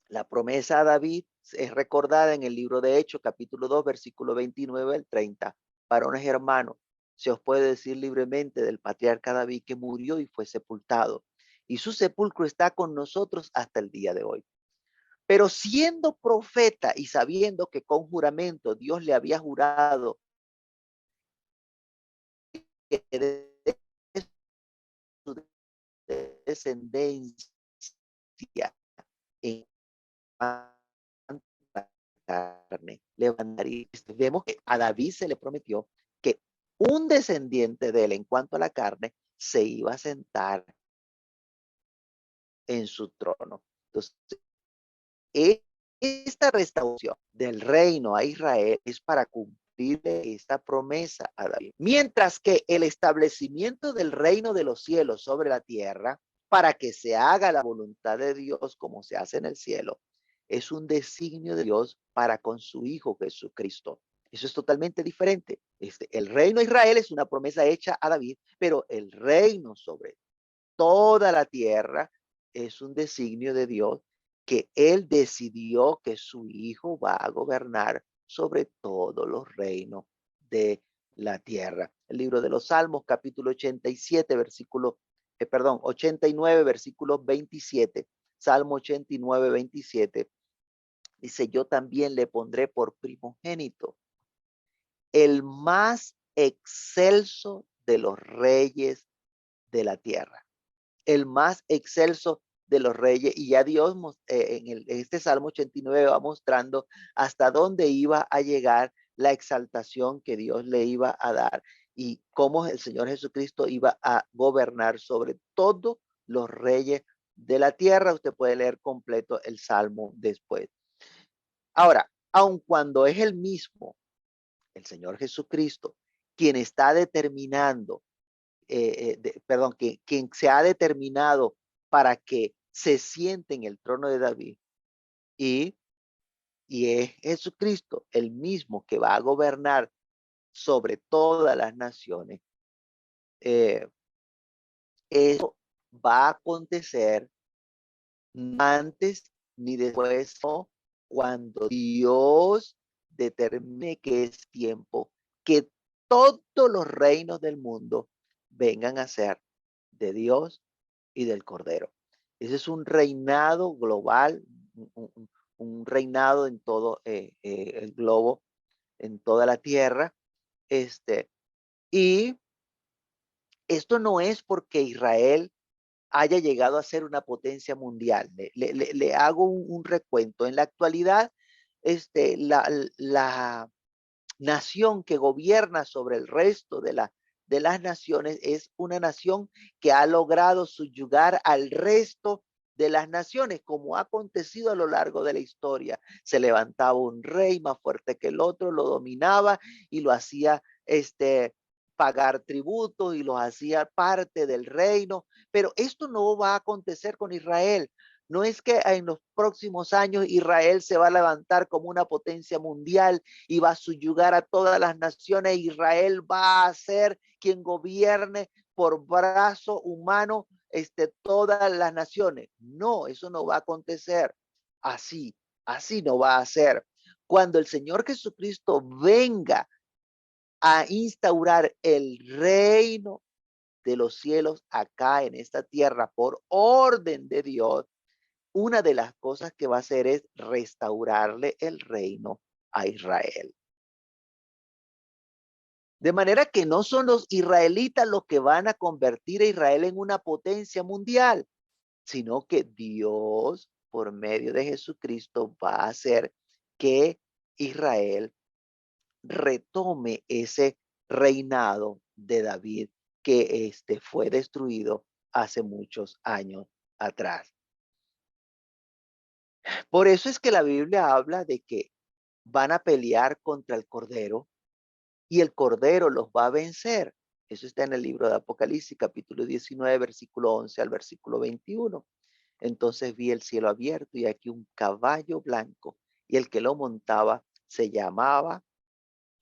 La promesa a David es recordada en el libro de Hechos, capítulo 2, versículo 29 al 30. Varones hermanos, se os puede decir libremente del patriarca David que murió y fue sepultado, y su sepulcro está con nosotros hasta el día de hoy. Pero siendo profeta y sabiendo que con juramento Dios le había jurado que de su descendencia en carne levantaría. Vemos que a David se le prometió que un descendiente de él en cuanto a la carne se iba a sentar en su trono. Entonces, esta restauración del reino a Israel es para cumplir esta promesa a David. Mientras que el establecimiento del reino de los cielos sobre la tierra, para que se haga la voluntad de Dios como se hace en el cielo, es un designio de Dios para con su Hijo Jesucristo. Eso es totalmente diferente. El reino de Israel es una promesa hecha a David, pero el reino sobre toda la tierra es un designio de Dios que él decidió que su hijo va a gobernar sobre todos los reinos de la tierra. El libro de los Salmos, capítulo 87, versículo, 89, versículo 27. Salmo 89, 27. Dice, yo también le pondré por primogénito, el más excelso de los reyes de la tierra. El más excelso de los reyes. Y ya Dios en este Salmo 89 va mostrando hasta dónde iba a llegar la exaltación que Dios le iba a dar y cómo el Señor Jesucristo iba a gobernar sobre todos los reyes de la tierra. Usted puede leer completo el Salmo después. Ahora, aun cuando es el mismo, el Señor Jesucristo, quien está determinando quien se ha determinado para que se siente en el trono de David y, y es Jesucristo el mismo que va a gobernar sobre todas las naciones. Eso va a acontecer antes ni después, no, cuando Dios determine que es tiempo que todos los reinos del mundo vengan a ser de Dios y del Cordero. Ese es un reinado global, un reinado en todo el globo, en toda la tierra. Y esto no es porque Israel haya llegado a ser una potencia mundial. Le hago un recuento. En la actualidad, la nación que gobierna sobre el resto de las naciones es una nación que ha logrado subyugar al resto de las naciones, como ha acontecido a lo largo de la historia. Se levantaba un rey más fuerte que el otro, lo dominaba y lo hacía pagar tributos y los hacía parte del reino. Pero esto no va a acontecer con Israel. No es que en los próximos años Israel se va a levantar como una potencia mundial y va a subyugar a todas las naciones. Israel va a ser quien gobierne por brazo humano todas las naciones. No, eso no va a acontecer. Así, así no va a ser. Cuando el Señor Jesucristo venga a instaurar el reino de los cielos acá en esta tierra por orden de Dios, una de las cosas que va a hacer es restaurarle el reino a Israel. De manera que no son los israelitas los que van a convertir a Israel en una potencia mundial, sino que Dios, por medio de Jesucristo, va a hacer que Israel retome ese reinado de David que fue destruido hace muchos años atrás. Por eso es que la Biblia habla de que van a pelear contra el Cordero y el Cordero los va a vencer. Eso está en el libro de Apocalipsis, capítulo 19, versículo 11 al versículo 21. Entonces vi el cielo abierto y aquí un caballo blanco, y el que lo montaba se llamaba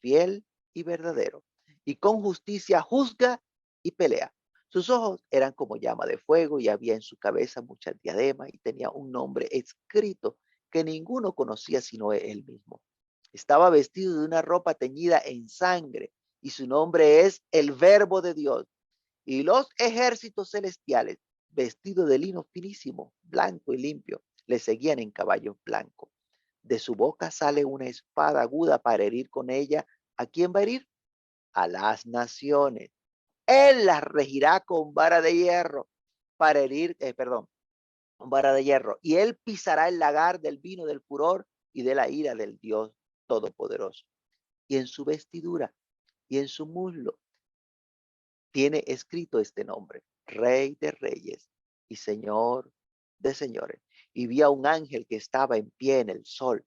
Fiel y Verdadero, y con justicia juzga y pelea. Sus ojos eran como llama de fuego y había en su cabeza muchas diademas y tenía un nombre escrito que ninguno conocía sino él mismo. Estaba vestido de una ropa teñida en sangre y su nombre es el Verbo de Dios. Y los ejércitos celestiales, vestidos de lino finísimo, blanco y limpio, le seguían en caballos blancos. De su boca sale una espada aguda para herir con ella. ¿A quién va a herir? A las naciones. Él las regirá con vara de hierro para herir, con vara de hierro. Y él pisará el lagar del vino del furor y de la ira del Dios Todopoderoso. Y en su vestidura y en su muslo tiene escrito este nombre: Rey de Reyes y Señor de Señores. Y vi a un ángel que estaba en pie en el sol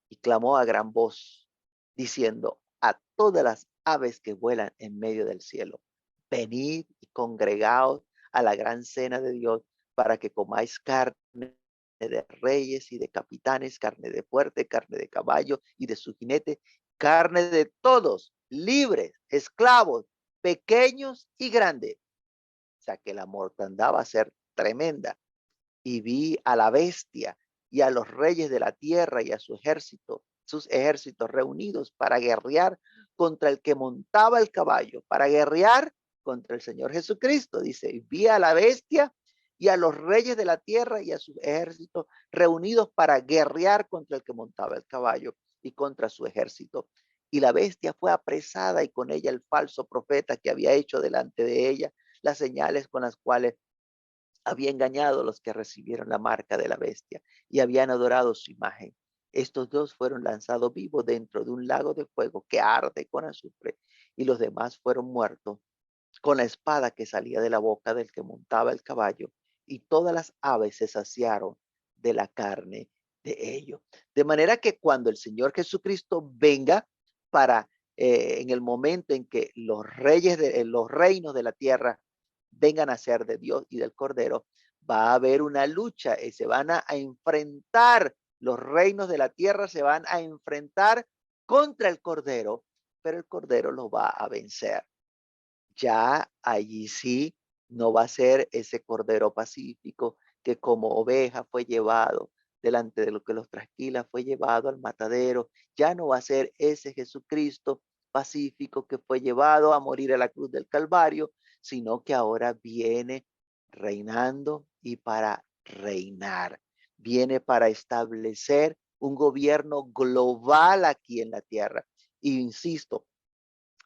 y clamó a gran voz, diciendo a todas las aves que vuelan en medio del cielo: venid y congregaos a la gran cena de Dios, para que comáis carne de reyes y de capitanes, carne de fuerte, carne de caballo y de su jinete, carne de todos, libres, esclavos, pequeños y grandes. O sea que la mortandad va a ser tremenda. Y vi a la bestia y a los reyes de la tierra y a sus ejércitos reunidos para guerrear contra el que montaba el caballo, para guerrear contra el Señor Jesucristo. Dice, vi a la bestia y a los reyes de la tierra y a sus ejércitos reunidos para guerrear contra el que montaba el caballo y contra su ejército. Y la bestia fue apresada y con ella el falso profeta que había hecho delante de ella las señales con las cuales había engañado a los que recibieron la marca de la bestia y habían adorado su imagen. Estos dos fueron lanzados vivos dentro de un lago de fuego que arde con azufre, y los demás fueron muertos con la espada que salía de la boca del que montaba el caballo, y todas las aves se saciaron de la carne de ellos. De manera que cuando el Señor Jesucristo venga para en el momento en que los reyes de los reinos de la tierra vengan a ser de Dios y del Cordero, va a haber una lucha y se van a enfrentar, los reinos de la tierra se van a enfrentar contra el Cordero, pero el Cordero los va a vencer. Ya allí sí no va a ser ese Cordero pacífico que como oveja fue llevado delante de lo que los trasquila, fue llevado al matadero. Ya no va a ser ese Jesucristo pacífico que fue llevado a morir a la cruz del Calvario, sino que ahora viene reinando y para reinar. Viene para establecer un gobierno global aquí en la tierra. Y insisto,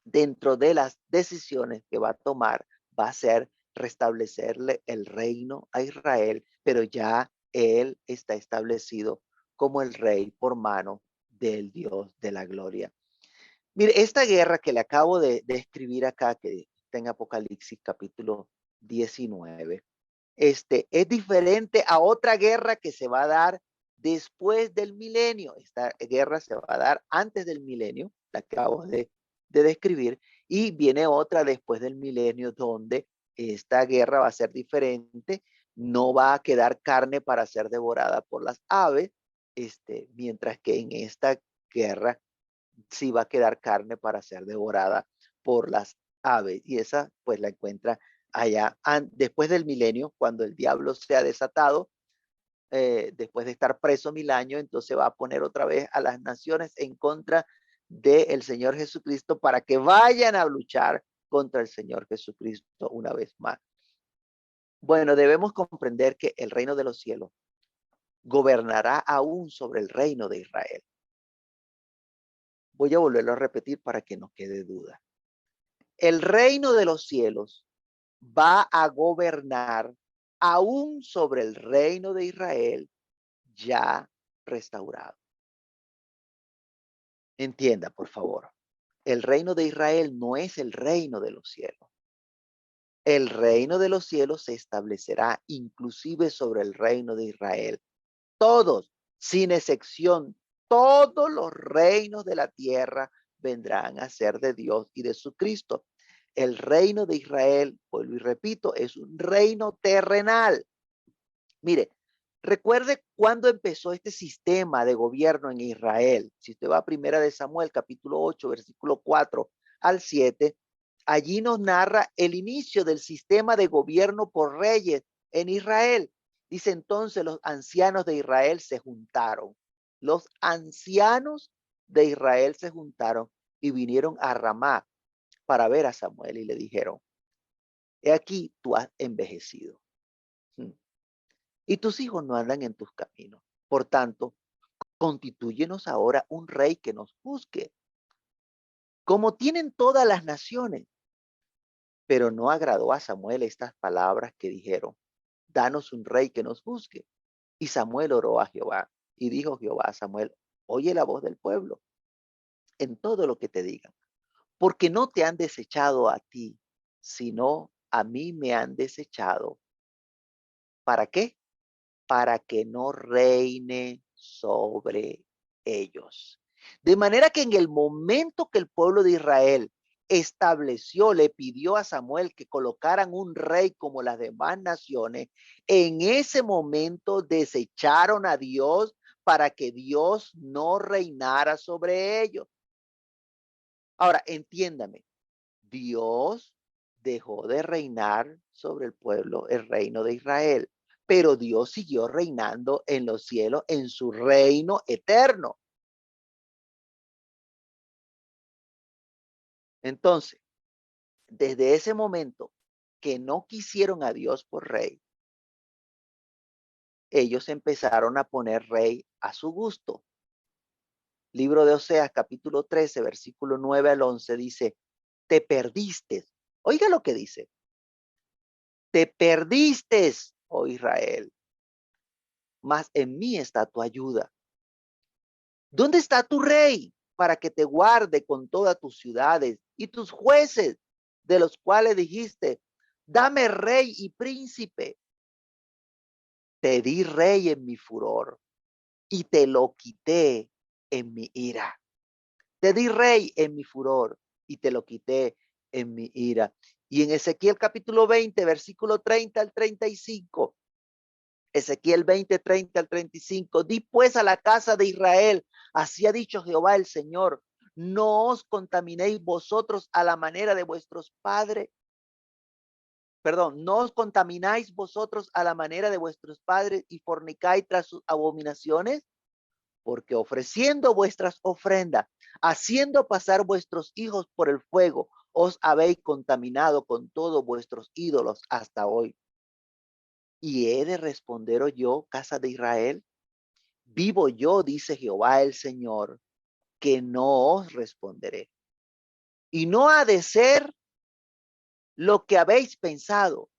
dentro de las decisiones que va a tomar, va a ser restablecerle el reino a Israel, pero ya él está establecido como el rey por mano del Dios de la gloria. Mire, esta guerra que le acabo de escribir acá, que está en Apocalipsis capítulo 19, es diferente a otra guerra que se va a dar después del milenio. Esta guerra se va a dar antes del milenio, la acabo de describir, y viene otra después del milenio donde esta guerra va a ser diferente, no va a quedar carne para ser devorada por las aves, mientras que en esta guerra sí va a quedar carne para ser devorada por las ave, y esa pues la encuentra allá después del milenio, cuando el diablo se ha desatado, después de estar preso 1000 años, entonces va a poner otra vez a las naciones en contra del Señor Jesucristo para que vayan a luchar contra el Señor Jesucristo una vez más. Bueno, debemos comprender que el reino de los cielos gobernará aún sobre el reino de Israel. Voy a volverlo a repetir para que no quede duda. El reino de los cielos va a gobernar aún sobre el reino de Israel ya restaurado. Entienda, por favor, el reino de Israel no es el reino de los cielos. El reino de los cielos se establecerá inclusive sobre el reino de Israel. Todos, sin excepción, todos los reinos de la tierra vendrán a ser de Dios y de su Cristo. El reino de Israel, vuelvo y repito, es un reino terrenal. Mire, recuerde cuándo empezó este sistema de gobierno en Israel. Si usted va a Primera de Samuel, capítulo 8, versículo 4 al 7, allí nos narra el inicio del sistema de gobierno por reyes en Israel. Dice entonces los ancianos de Israel se juntaron. Los ancianos de Israel se juntaron y vinieron a Ramá para ver a Samuel y le dijeron, he aquí tú has envejecido y tus hijos no andan en tus caminos. Por tanto, constitúyenos ahora un rey que nos juzgue, como tienen todas las naciones. Pero no agradó a Samuel estas palabras que dijeron, danos un rey que nos juzgue. Y Samuel oró a Jehová y dijo Jehová a Samuel, oye la voz del pueblo en todo lo que te digan, porque no te han desechado a ti, sino a mí me han desechado. ¿Para qué? Para que no reine sobre ellos. De manera que en el momento que el pueblo de Israel estableció, le pidió a Samuel que colocaran un rey como las demás naciones, en ese momento desecharon a Dios para que Dios no reinara sobre ellos. Ahora, entiéndame, Dios dejó de reinar sobre el pueblo, el reino de Israel, pero Dios siguió reinando en los cielos en su reino eterno. Entonces, desde ese momento que no quisieron a Dios por rey, ellos empezaron a poner rey a su gusto. Libro de Oseas, capítulo 13, versículo 9 al 11, dice, te perdiste. Oiga lo que dice. Te perdiste, oh Israel, mas en mí está tu ayuda. ¿Dónde está tu rey para que te guarde con todas tus ciudades y tus jueces, de los cuales dijiste, dame rey y príncipe? Te di rey en mi furor y te lo quité en mi ira. Te di rey en mi furor y te lo quité en mi ira. Y en Ezequiel capítulo 20, versículo 30 al 35, Ezequiel 20, 30 al 35. Di pues a la casa de Israel, así ha dicho Jehová el Señor, no os contaminéis vosotros a la manera de vuestros padres. Perdón, no os contamináis vosotros a la manera de vuestros padres y fornicáis tras sus abominaciones, porque ofreciendo vuestras ofrendas, haciendo pasar vuestros hijos por el fuego, os habéis contaminado con todos vuestros ídolos hasta hoy. ¿Y he de responderos yo, casa de Israel? Vivo yo, dice Jehová el Señor, que no os responderé. Y no ha de ser lo que habéis pensado,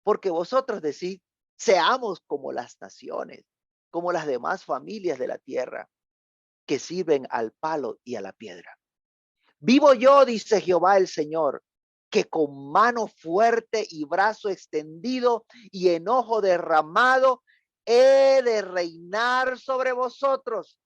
porque vosotros decís, seamos como las naciones, como las demás familias de la tierra, que sirven al palo y a la piedra. Vivo yo, dice Jehová el Señor, que con mano fuerte y brazo extendido y enojo derramado, he de reinar sobre vosotros.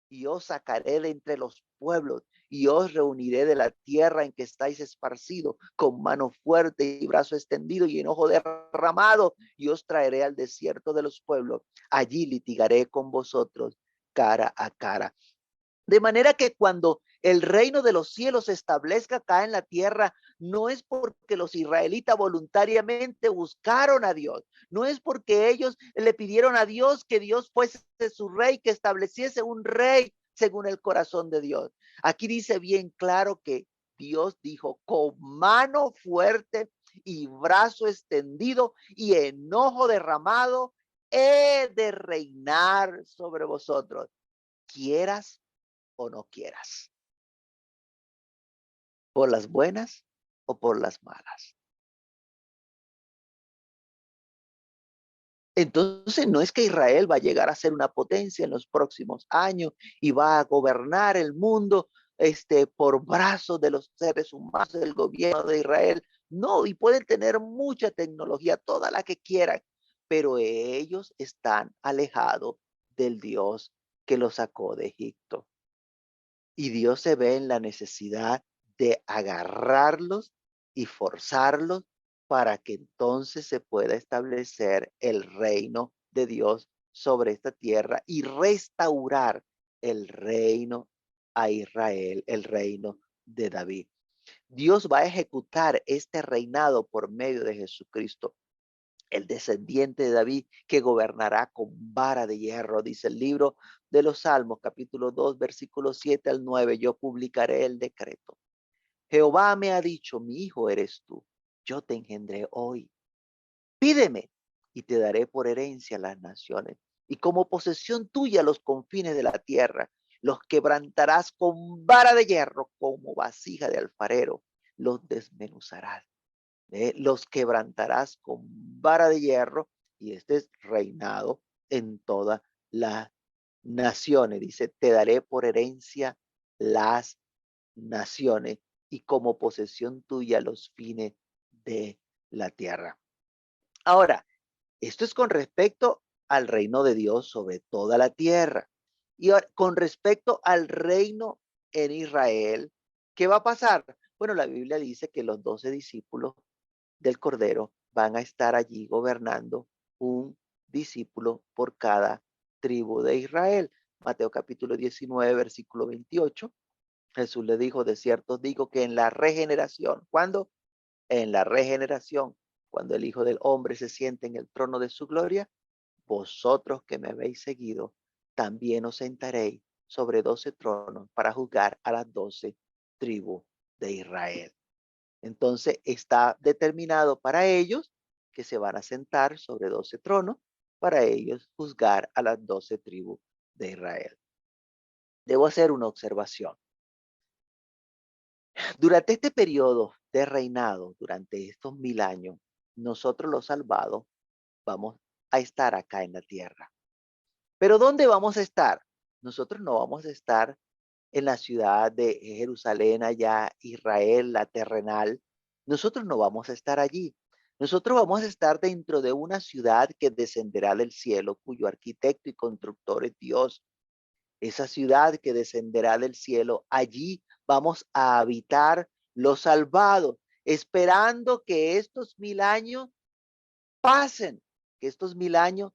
Y os sacaré de entre los pueblos y os reuniré de la tierra en que estáis esparcidos, con mano fuerte y brazo extendido y enojo derramado, y os traeré al desierto de los pueblos. Allí litigaré con vosotros cara a cara. De manera que cuando el reino de los cielos se establezca acá en la tierra, no es porque los israelitas voluntariamente buscaron a Dios, no es porque ellos le pidieron a Dios que Dios fuese su rey, que estableciese un rey según el corazón de Dios. Aquí dice bien claro que Dios dijo, con mano fuerte y brazo extendido y enojo derramado, he de reinar sobre vosotros, quieras o no quieras, por las buenas o por las malas. Entonces, no es que Israel va a llegar a ser una potencia en los próximos años y va a gobernar el mundo por brazos de los seres humanos del gobierno de Israel. No, y pueden tener mucha tecnología, toda la que quieran, pero ellos están alejados del Dios que los sacó de Egipto. Y Dios se ve en la necesidad de agarrarlos y forzarlos para que entonces se pueda establecer el reino de Dios sobre esta tierra y restaurar el reino a Israel, el reino de David. Dios va a ejecutar este reinado por medio de Jesucristo, el descendiente de David, que gobernará con vara de hierro, dice el libro de los Salmos, capítulo 2, versículos 7 al 9. Yo publicaré el decreto. Jehová me ha dicho, mi hijo eres tú, yo te engendré hoy. Pídeme y te daré por herencia las naciones y como posesión tuya los confines de la tierra. Los quebrantarás con vara de hierro como vasija de alfarero, los desmenuzarás, los quebrantarás con vara de hierro, y este es reinado en todas las naciones. Dice, te daré por herencia las naciones y como posesión tuya los fines de la tierra. Ahora, esto es con respecto al reino de Dios sobre toda la tierra. Y ahora, con respecto al reino en Israel, ¿qué va a pasar? Bueno, la Biblia dice que los 12 discípulos del Cordero van a estar allí gobernando, un discípulo por cada tribu de Israel. Mateo capítulo 19, versículo 28. Jesús le dijo, de cierto os digo que en la regeneración, ¿cuándo? En la regeneración, cuando el Hijo del Hombre se siente en el trono de su gloria, vosotros que me habéis seguido, también os sentaréis sobre 12 tronos para juzgar a las 12 tribus de Israel. Entonces está determinado para ellos que se van a sentar sobre 12 tronos para ellos juzgar a las 12 tribus de Israel. Debo hacer una observación. Durante este periodo de reinado, durante estos 1000 años, nosotros los salvados vamos a estar acá en la tierra. Pero ¿dónde vamos a estar? Nosotros no vamos a estar en la ciudad de Jerusalén, allá Israel, la terrenal. Nosotros no vamos a estar allí. Nosotros vamos a estar dentro de una ciudad que descenderá del cielo, cuyo arquitecto y constructor es Dios. Esa ciudad que descenderá del cielo, allí vamos a habitar los salvados, esperando que estos 1000 años pasen, que estos 1000 años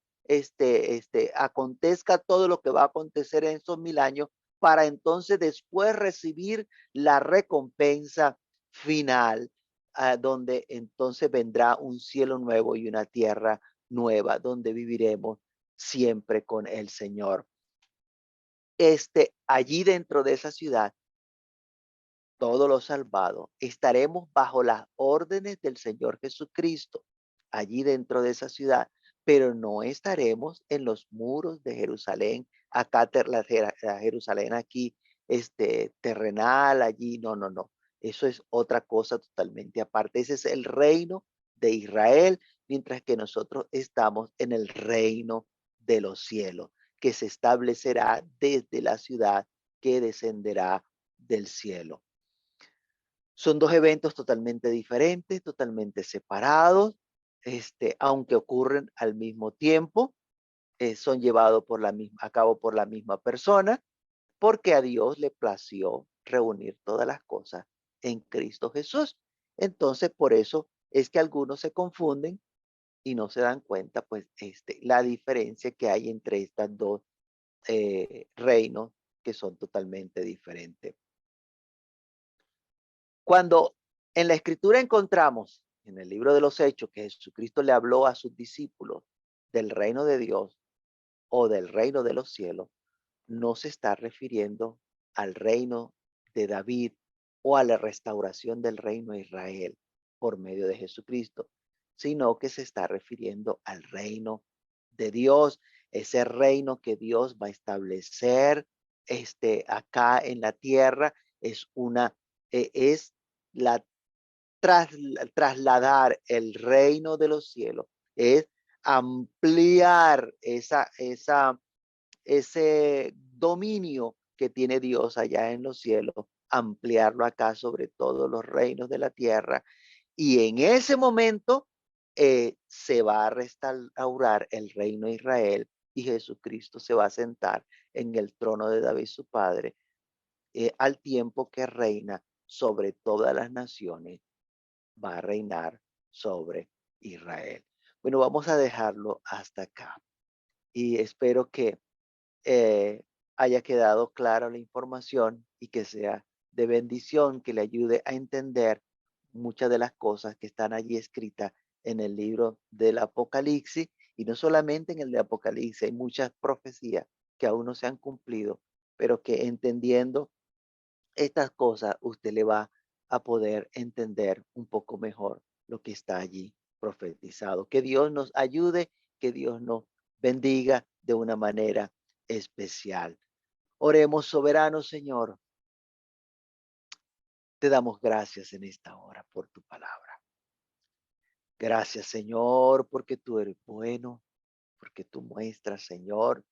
acontezca todo lo que va a acontecer en estos 1000 años, para entonces después recibir la recompensa final, donde entonces vendrá un cielo nuevo y una tierra nueva, donde viviremos siempre con el Señor. Allí dentro de esa ciudad, todos los salvados estaremos bajo las órdenes del Señor Jesucristo, allí dentro de esa ciudad, pero no estaremos en los muros de Jerusalén, acá la Jerusalén aquí, terrenal, allí, no, no, no. Eso es otra cosa totalmente aparte. Ese es el reino de Israel, mientras que nosotros estamos en el reino de los cielos, que se establecerá desde la ciudad que descenderá del cielo. Son dos eventos totalmente diferentes, totalmente separados, aunque ocurren al mismo tiempo, son llevados a cabo por la misma persona, porque a Dios le plació reunir todas las cosas en Cristo Jesús. Entonces, por eso es que algunos se confunden y no se dan cuenta, pues, la diferencia que hay entre estas dos reinos que son totalmente diferentes. Cuando en la Escritura encontramos, en el libro de los Hechos, que Jesucristo le habló a sus discípulos del reino de Dios o del reino de los cielos, no se está refiriendo al reino de David o a la restauración del reino de Israel por medio de Jesucristo, sino que se está refiriendo al reino de Dios, ese reino que Dios va a establecer acá en la tierra. Es la trasladar el reino de los cielos, es ampliar ese dominio que tiene Dios allá en los cielos, ampliarlo acá sobre todos los reinos de la tierra. Y en ese momento se va a restaurar el reino de Israel y Jesucristo se va a sentar en el trono de David su padre, al tiempo que reina sobre todas las naciones, va a reinar sobre Israel. Bueno, vamos a dejarlo hasta acá y espero que eh, haya quedado clara la información y que sea de bendición, que le ayude a entender muchas de las cosas que están allí escritas en el libro del Apocalipsis. Y no solamente en el de Apocalipsis, hay muchas profecías que aún no se han cumplido, pero que entendiendo estas cosas usted le va a poder entender un poco mejor lo que está allí profetizado. Que Dios nos ayude, que Dios nos bendiga de una manera especial. Oremos, soberano Señor. Te damos gracias en esta hora por tu palabra. Gracias, Señor, porque tú eres bueno, porque tú muestras, Señor,